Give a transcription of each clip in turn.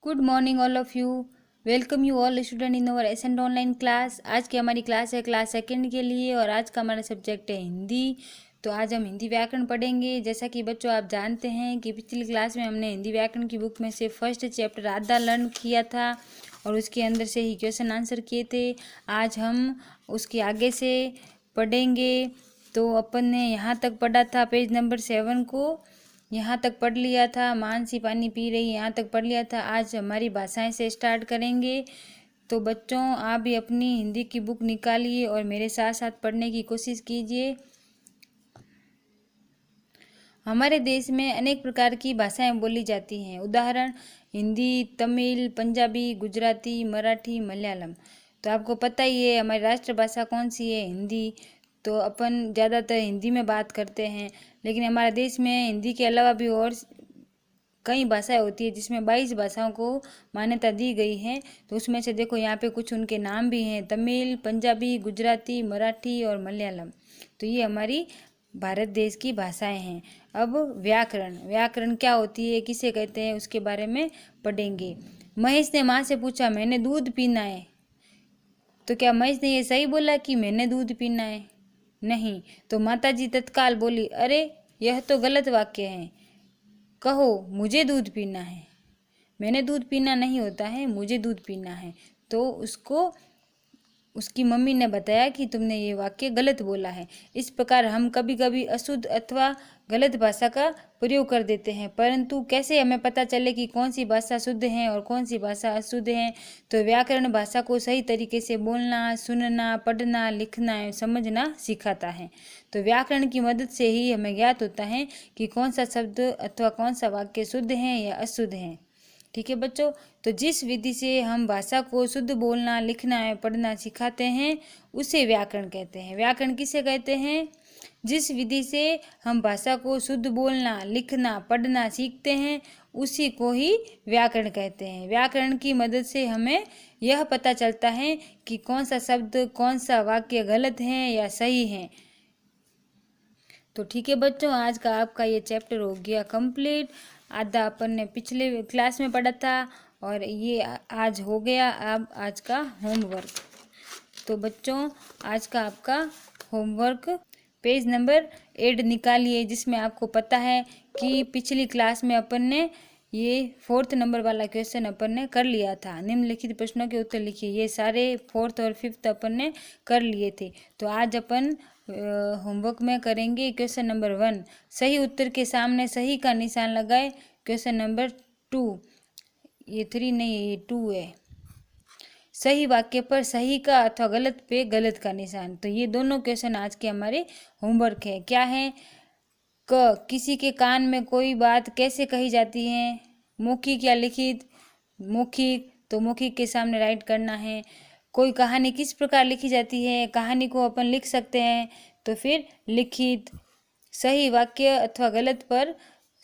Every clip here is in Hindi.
Good morning all of you. Welcome you all student in our accent online class. आज की हमारी क्लास है क्लास सेकंड के लिए और आज का हमारा सब्जेक्ट है हिंदी। तो आज हम हिंदी व्याकरण पढ़ेंगे। जैसा कि बच्चों आप जानते हैं कि पिछली क्लास में हमने हिंदी व्याकरण की बुक में से फर्स्ट चैप्टर आधा लर्न किया था और उसके अंदर से ही क्वेश्चन आंसर किए थे। आज हम उसके आगे से पढ़ेंगे। तो अपन ने यहाँ तक पढ़ा था पेज नंबर 7 को, यहाँ तक पढ़ लिया था। मानसी पानी पी रही यहाँ तक पढ़ लिया था। आज हमारी भाषाएं से स्टार्ट करेंगे। तो बच्चों आप भी अपनी हिंदी की बुक निकालिए और मेरे साथ साथ पढ़ने की कोशिश कीजिए। हमारे देश में अनेक प्रकार की भाषाएं बोली जाती हैं। उदाहरण हिंदी, तमिल, पंजाबी, गुजराती, मराठी, मलयालम। तो आपको पता ही है हमारी राष्ट्रभाषा कौन सी है, हिंदी। तो अपन ज़्यादातर हिंदी में बात करते हैं, लेकिन हमारे देश में हिंदी के अलावा भी और कई भाषाएं होती है जिसमें 22 भाषाओं को मान्यता दी गई है। तो उसमें से देखो यहाँ पे कुछ उनके नाम भी हैं, तमिल, पंजाबी, गुजराती, मराठी और मलयालम। तो ये हमारी भारत देश की भाषाएं हैं। अब व्याकरण, व्याकरण क्या होती है, किसे कहते हैं, उसके बारे में पढ़ेंगे। महेश ने माँ से पूछा मैंने दूध पीना है। तो क्या महेश ने ये सही बोला कि मैंने दूध पीना है? नहीं। तो माताजी तत्काल बोली अरे यह तो गलत वाक्य है, कहो मुझे दूध पीना है। मैंने दूध पीना नहीं होता है, मुझे दूध पीना है। तो उसकी मम्मी ने बताया कि तुमने ये वाक्य गलत बोला है। इस प्रकार हम कभी कभी अशुद्ध अथवा गलत भाषा का प्रयोग कर देते हैं, परंतु कैसे हमें पता चले कि कौन सी भाषा शुद्ध है और कौन सी भाषा अशुद्ध है? तो व्याकरण भाषा को सही तरीके से बोलना, सुनना, पढ़ना, लिखना एवं समझना सिखाता है। तो व्याकरण की मदद से ही हमें ज्ञात होता है कि कौन सा शब्द अथवा कौन सा वाक्य शुद्ध है या अशुद्ध है। ठीक है बच्चों। तो जिस विधि से हम भाषा को शुद्ध बोलना, लिखना है, पढ़ना सिखाते हैं उसे व्याकरण कहते हैं। व्याकरण किसे कहते हैं? जिस विधि से हम भाषा को शुद्ध बोलना, लिखना, पढ़ना सीखते हैं उसी को ही व्याकरण कहते हैं। व्याकरण की मदद से हमें यह पता चलता है कि कौन सा शब्द, कौन सा वाक्य गलत है या सही है। तो ठीक है बच्चों, आज का आपका ये चैप्टर हो गया कंप्लीट। आधा अपन ने पिछले क्लास में पढ़ा था और ये आज हो गया अब आज का होमवर्क। तो बच्चों आज का आपका होमवर्क पेज नंबर 8 निकालिए, जिसमें आपको पता है कि पिछली क्लास में अपन ने ये 4th नंबर वाला क्वेश्चन अपन ने कर लिया था। निम्नलिखित प्रश्नों के उत्तर लिखिए। ये सारे 4th और 5th अपन ने कर लिए थे। तो आज अपन होमवर्क में करेंगे क्वेश्चन नंबर 1। सही उत्तर के सामने सही का निशान लगाए। क्वेश्चन नंबर 2, ये 3 नहीं है, ये 2 है। सही वाक्य पर सही का अथवा गलत पे गलत का निशान। तो ये दोनों क्वेश्चन आज के हमारे होमवर्क है। क्या है? किसी के कान में कोई बात कैसे कही जाती है, मौखिक या लिखित? मौखिक, तो मौखिक के सामने राइट करना है। कोई कहानी किस प्रकार लिखी जाती है, कहानी को अपन लिख सकते हैं, तो फिर लिखित। सही वाक्य अथवा गलत पर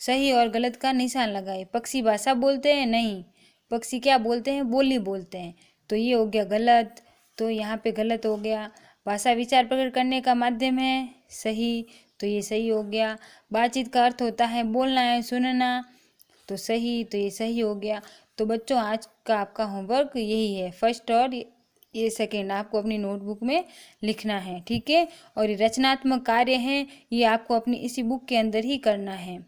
सही और गलत का निशान लगाए। पक्षी भाषा बोलते हैं? नहीं। पक्षी क्या बोलते हैं? बोली बोलते हैं। तो ये हो गया गलत, तो यहाँ पे गलत हो गया। भाषा विचार प्रकट करने का माध्यम है? सही, तो ये सही हो गया। बातचीत का अर्थ होता है बोलना है, सुनना, तो सही, तो ये सही हो गया। तो बच्चों आज का आपका होमवर्क यही है, फर्स्ट और ये सेकेंड आपको अपनी नोटबुक में लिखना है। ठीक है। और ये रचनात्मक कार्य हैं, ये आपको अपनी इसी बुक के अंदर ही करना है।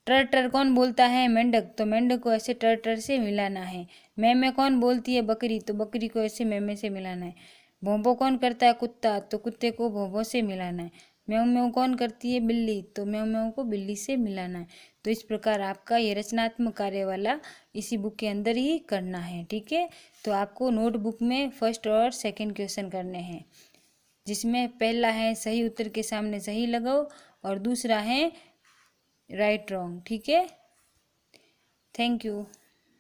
टर टर कौन बोलता है? मेंढक, तो मेंढक को ऐसे टर टर से मिलाना है। मैं कौन बोलती है? बकरी, तो बकरी को ऐसे मैं से मिलाना है। भोंभो कौन करता है? कुत्ता, तो कुत्ते को भोंभो से मिलाना है। म्याऊं म्याऊं कौन करती है? बिल्ली, तो म्याऊं म्याऊं को बिल्ली से मिलाना है। तो इस प्रकार आपका ये रचनात्मक कार्य वाला इसी बुक के अंदर ही करना है। ठीक है। तो आपको नोटबुक में फर्स्ट और सेकेंड क्वेश्चन करने हैं, जिसमें पहला है सही उत्तर के सामने सही लगाओ और दूसरा है राइट रॉन्ग। ठीक है। Thank you.